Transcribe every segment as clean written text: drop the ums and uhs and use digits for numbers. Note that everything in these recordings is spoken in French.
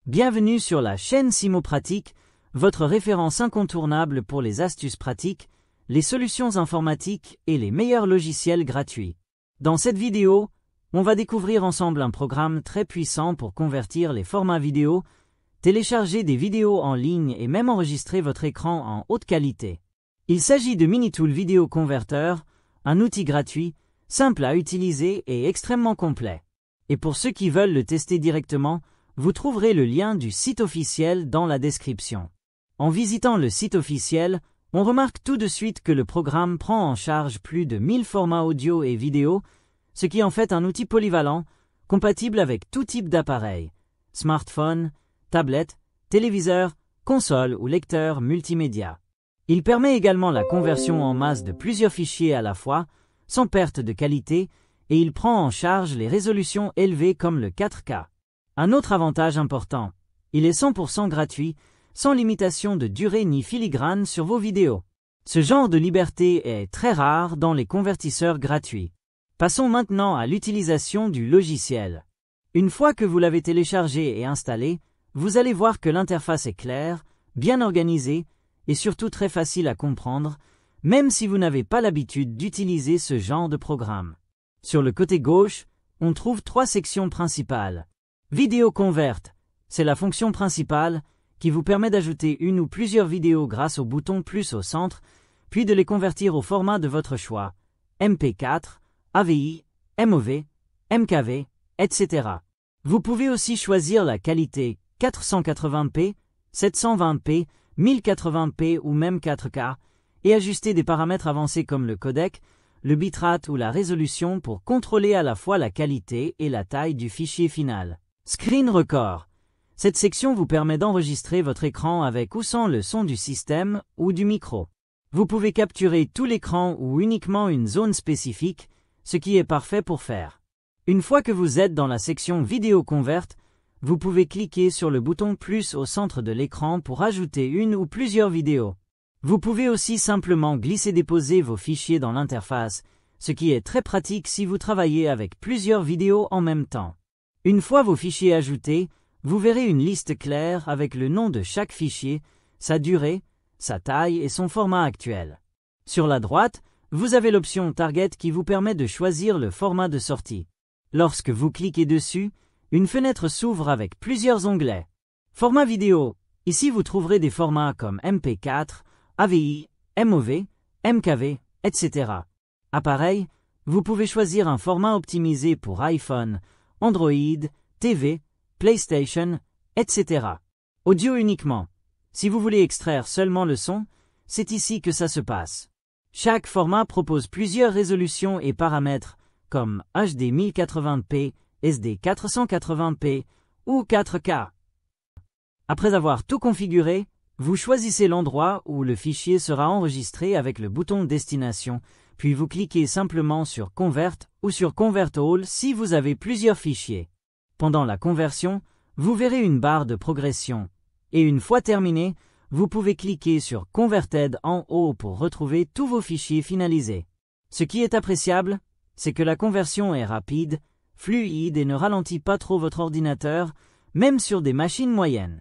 Bienvenue sur la chaîne Simopratique, votre référence incontournable pour les astuces pratiques, les solutions informatiques et les meilleurs logiciels gratuits. Dans cette vidéo, on va découvrir ensemble un programme très puissant pour convertir les formats vidéo, télécharger des vidéos en ligne et même enregistrer votre écran en haute qualité. Il s'agit de Minitool Video Converter, un outil gratuit, simple à utiliser et extrêmement complet. Et pour ceux qui veulent le tester directement, vous trouverez le lien du site officiel dans la description. En visitant le site officiel, on remarque tout de suite que le programme prend en charge plus de 1000 formats audio et vidéo, ce qui en fait un outil polyvalent, compatible avec tout type d'appareil, smartphone, tablette, téléviseur, console ou lecteur multimédia. Il permet également la conversion en masse de plusieurs fichiers à la fois, sans perte de qualité, et il prend en charge les résolutions élevées comme le 4K. Un autre avantage important, il est 100% gratuit, sans limitation de durée ni filigrane sur vos vidéos. Ce genre de liberté est très rare dans les convertisseurs gratuits. Passons maintenant à l'utilisation du logiciel. Une fois que vous l'avez téléchargé et installé, vous allez voir que l'interface est claire, bien organisée et surtout très facile à comprendre, même si vous n'avez pas l'habitude d'utiliser ce genre de programme. Sur le côté gauche, on trouve 3 sections principales. Vidéo Convert, c'est la fonction principale qui vous permet d'ajouter une ou plusieurs vidéos grâce au bouton plus au centre, puis de les convertir au format de votre choix, MP4, AVI, MOV, MKV, etc. Vous pouvez aussi choisir la qualité 480p, 720p, 1080p ou même 4K, et ajuster des paramètres avancés comme le codec, le bitrate ou la résolution pour contrôler à la fois la qualité et la taille du fichier final. Screen Record. Cette section vous permet d'enregistrer votre écran avec ou sans le son du système ou du micro. Vous pouvez capturer tout l'écran ou uniquement une zone spécifique, ce qui est parfait pour faire. Une fois que vous êtes dans la section Vidéo Convert, vous pouvez cliquer sur le bouton plus au centre de l'écran pour ajouter une ou plusieurs vidéos. Vous pouvez aussi simplement glisser-déposer vos fichiers dans l'interface, ce qui est très pratique si vous travaillez avec plusieurs vidéos en même temps. Une fois vos fichiers ajoutés, vous verrez une liste claire avec le nom de chaque fichier, sa durée, sa taille et son format actuel. Sur la droite, vous avez l'option Target qui vous permet de choisir le format de sortie. Lorsque vous cliquez dessus, une fenêtre s'ouvre avec plusieurs onglets. Format vidéo. Ici vous trouverez des formats comme MP4, AVI, MOV, MKV, etc. Appareil, vous pouvez choisir un format optimisé pour iPhone, Android, TV, PlayStation, etc. Audio uniquement. Si vous voulez extraire seulement le son, c'est ici que ça se passe. Chaque format propose plusieurs résolutions et paramètres, comme HD 1080p, SD 480p ou 4K. Après avoir tout configuré, vous choisissez l'endroit où le fichier sera enregistré avec le bouton Destination, puis vous cliquez simplement sur Convert ou sur Convert All si vous avez plusieurs fichiers. Pendant la conversion, vous verrez une barre de progression, et une fois terminé, vous pouvez cliquer sur Converted en haut pour retrouver tous vos fichiers finalisés. Ce qui est appréciable, c'est que la conversion est rapide, fluide et ne ralentit pas trop votre ordinateur, même sur des machines moyennes.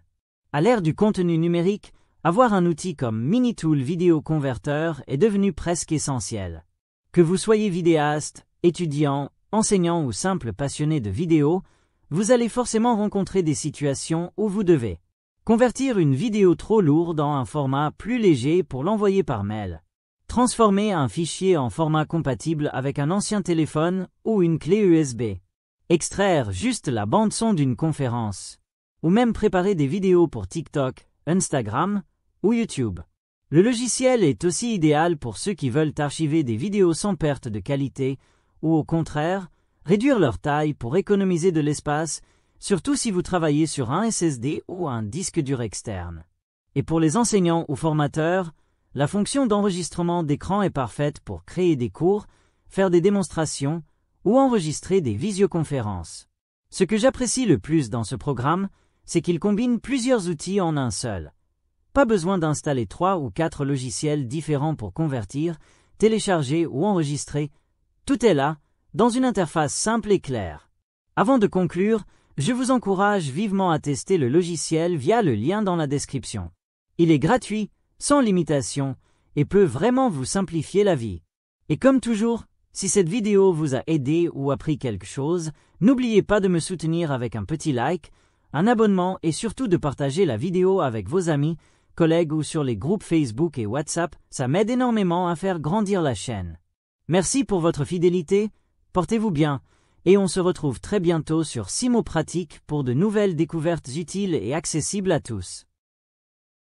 À l'ère du contenu numérique, avoir un outil comme Minitool Video Converter est devenu presque essentiel. Que vous soyez vidéaste, étudiant, enseignant ou simple passionné de vidéo, vous allez forcément rencontrer des situations où vous devez convertir une vidéo trop lourde en un format plus léger pour l'envoyer par mail, transformer un fichier en format compatible avec un ancien téléphone ou une clé USB, extraire juste la bande-son d'une conférence, ou même préparer des vidéos pour TikTok, Instagram ou YouTube. Le logiciel est aussi idéal pour ceux qui veulent archiver des vidéos sans perte de qualité ou au contraire, réduire leur taille pour économiser de l'espace, surtout si vous travaillez sur un SSD ou un disque dur externe. Et pour les enseignants ou formateurs, la fonction d'enregistrement d'écran est parfaite pour créer des cours, faire des démonstrations ou enregistrer des visioconférences. Ce que j'apprécie le plus dans ce programme, c'est qu'il combine plusieurs outils en un seul. Pas besoin d'installer 3 ou 4 logiciels différents pour convertir, télécharger ou enregistrer. Tout est là, dans une interface simple et claire. Avant de conclure, Je vous encourage vivement à tester le logiciel via le lien dans la description. Il est gratuit, sans limitation, et peut vraiment vous simplifier la vie. Et comme toujours, si cette vidéo vous a aidé ou appris quelque chose, n'oubliez pas de me soutenir avec un petit like, un abonnement et surtout de partager la vidéo avec vos amis, collègues ou sur les groupes Facebook et WhatsApp, ça m'aide énormément à faire grandir la chaîne. Merci pour votre fidélité, portez-vous bien, et on se retrouve très bientôt sur 6 mots pratiques pour de nouvelles découvertes utiles et accessibles à tous.